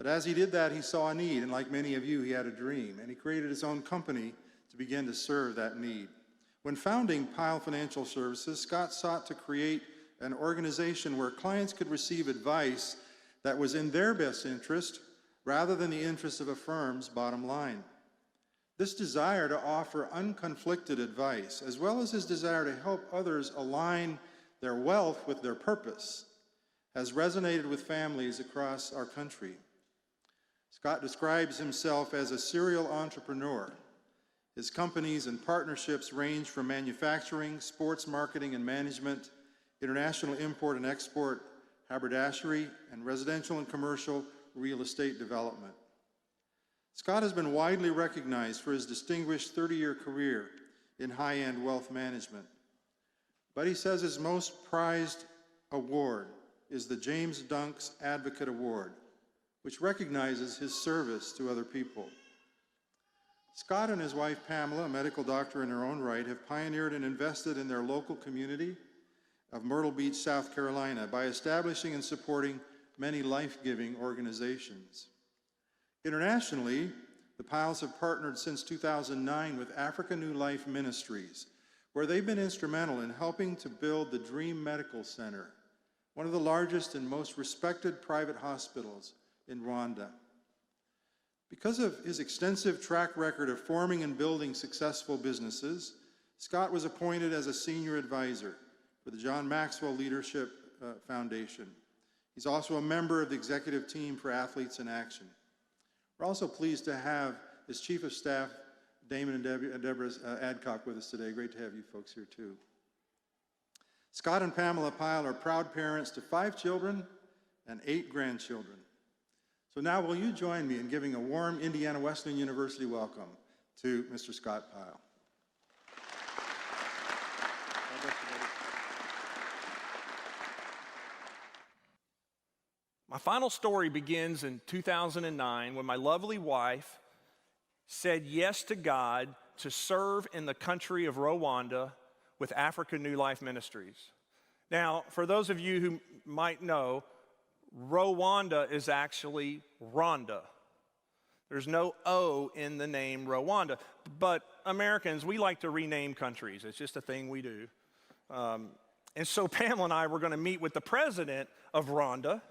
But as he did that, he saw a need, and like many of you, he had a dream, and he created his own company to begin to serve that need. When founding Pyle Financial Services, Scott sought to create an organization where clients could receive advice that was in their best interest rather than the interest of a firm's bottom line. This desire to offer unconflicted advice, as well as his desire to help others align their wealth with their purpose, has resonated with families across our country. Scott describes himself as a serial entrepreneur. His companies and partnerships range from manufacturing, sports marketing and management, international import and export, haberdashery, and residential and commercial real estate development. Scott has been widely recognized for his distinguished 30-year career in high-end wealth management. But he says his most prized award is the James Dunks Advocate Award, which recognizes his service to other people. Scott and his wife Pamela, a medical doctor in her own right, have pioneered and invested in their local community of Myrtle Beach, South Carolina, by establishing and supporting many life-giving organizations. Internationally, the Pyles have partnered since 2009 with Africa New Life Ministries, where they've been instrumental in helping to build the Dream Medical Center, one of the largest and most respected private hospitals in Rwanda. Because of his extensive track record of forming and building successful businesses, Scott was appointed as a senior advisor for the John Maxwell Leadership Foundation. He's also a member of the executive team for Athletes in Action. We're also pleased to have his chief of staff, Damon and Deborah Adcock, with us today. Great to have you folks here too. Scott and Pamela Pyle are proud parents to 5 children and 8 grandchildren. So now will you join me in giving a warm Indiana Wesleyan University welcome to Mr. Scott Pyle. My final story begins in 2009 when my lovely wife said yes to God to serve in the country of Rwanda with Africa New Life Ministries. Now, for those of you who might know, Rwanda is actually Rhonda. There's no O in the name Rwanda. But Americans, we like to rename countries. It's just a thing we do. And so Pamela and I were going to meet with the president of Rwanda.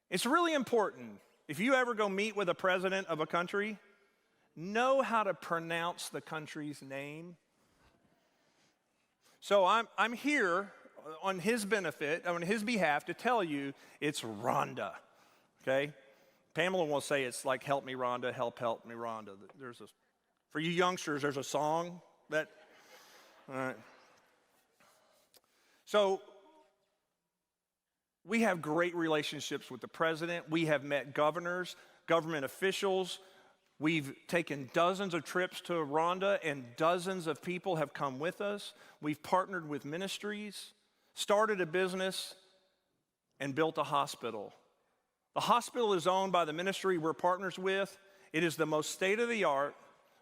It's really important. If you ever go meet with a president of a country, know how to pronounce the country's name. So I'm here on his benefit, on his behalf, to tell you it's Rhonda, okay? Pamela will say it's like, help me Rhonda, help me Rhonda. For you youngsters, there's a song that, all right. So we have great relationships with the president. We have met governors, government officials. We've taken dozens of trips to Rwanda, and dozens of people have come with us. We've partnered with ministries, started a business, and built a hospital. The hospital is owned by the ministry we're partners with. It is the most state-of-the-art,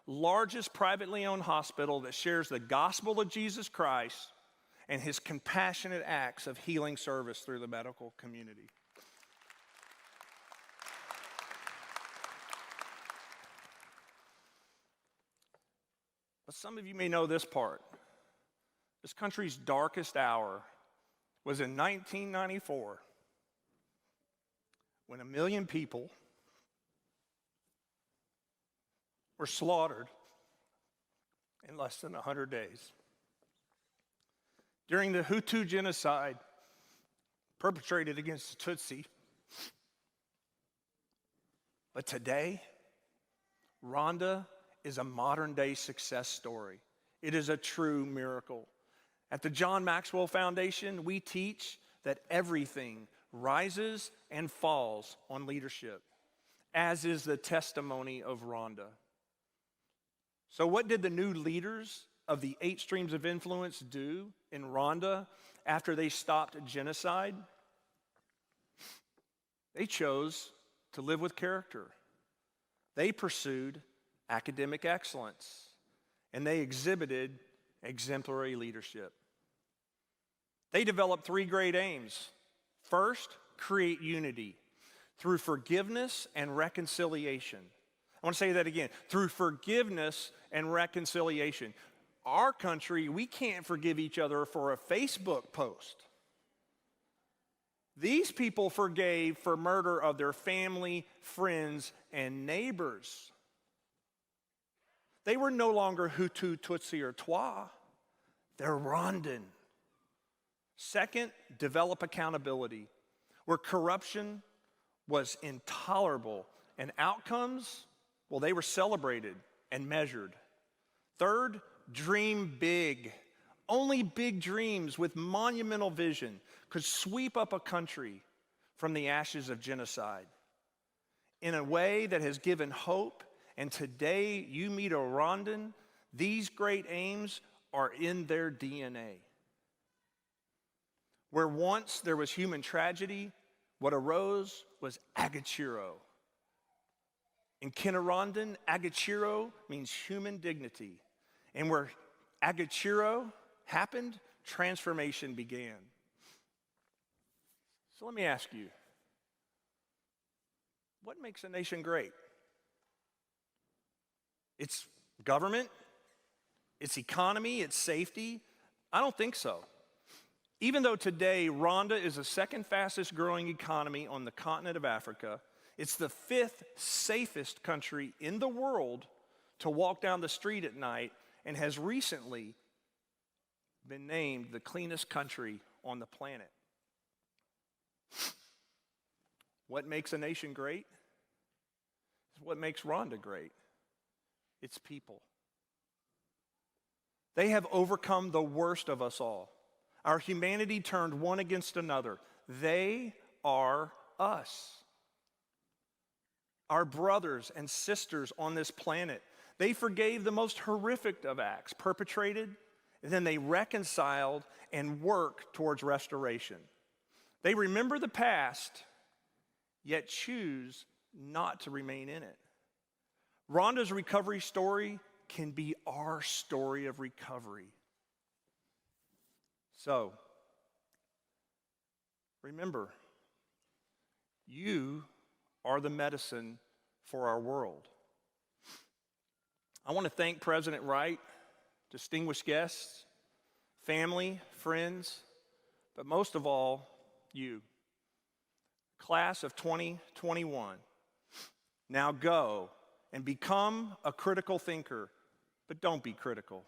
largest privately owned hospital that shares the gospel of Jesus Christ and his compassionate acts of healing service through the medical community. But some of you may know this part. This country's darkest hour was in 1994, when 1 million people were slaughtered in less than 100 days. During the Hutu genocide perpetrated against the Tutsi. But today, Rwanda is a modern-day success story. It is a true miracle. At the John Maxwell Foundation, we teach that everything rises and falls on leadership, as is the testimony of Rwanda. So what did the new leaders of the 8 streams of influence do in Rwanda after they stopped genocide? They chose to live with character. They pursued academic excellence, and they exhibited exemplary leadership. They developed 3 great aims. First, create unity through forgiveness and reconciliation. I want to say that again, through forgiveness and reconciliation. Our country, we can't forgive each other for a Facebook post. These people forgave for murder of their family, friends, and neighbors. They were no longer Hutu, Tutsi, or Twa. They're Rwandan. Second, develop accountability. Where corruption was intolerable and outcomes, well, they were celebrated and measured. Third, dream big. Only big dreams with monumental vision could sweep up a country from the ashes of genocide in a way that has given hope. And today you meet a Rwandan, these great aims are in their DNA. Where once there was human tragedy, what arose was agachiro. In Kinyarwanda, agachiro means human dignity. And where agachiro happened, transformation began. So let me ask you, what makes a nation great? Its government? Its economy? Its safety? I don't think so. Even though today Rwanda is the second fastest growing economy on the continent of Africa, it's the fifth safest country in the world to walk down the street at night and has recently been named the cleanest country on the planet. What makes a nation great is what makes Rwanda great. It's people. They have overcome the worst of us all. Our humanity turned one against another. They are us. Our brothers and sisters on this planet. They forgave the most horrific of acts perpetrated, and then they reconciled and worked towards restoration. They remember the past, yet choose not to remain in it. Rwanda's recovery story can be our story of recovery. So, remember, you are the medicine for our world. I want to thank President Wright, distinguished guests, family, friends, but most of all, you. Class of 2021. Now go and become a critical thinker, but don't be critical.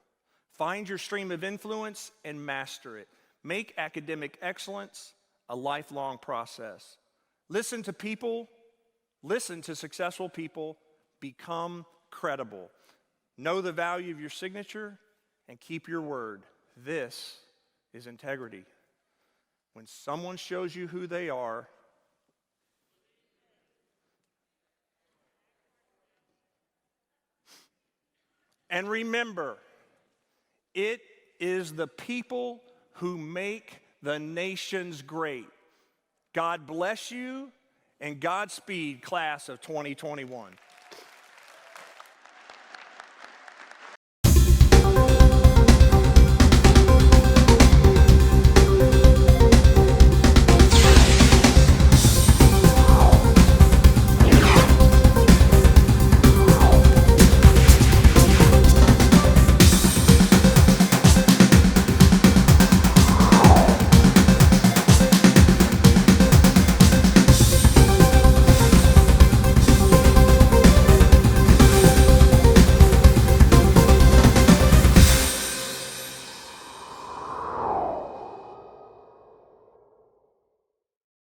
Find your stream of influence and master it. Make academic excellence a lifelong process. Listen to people, listen to successful people, become credible. Know the value of your signature and keep your word. This is integrity. When someone shows you who they are, and remember, it is the people who make the nations great. God bless you and Godspeed, class of 2021.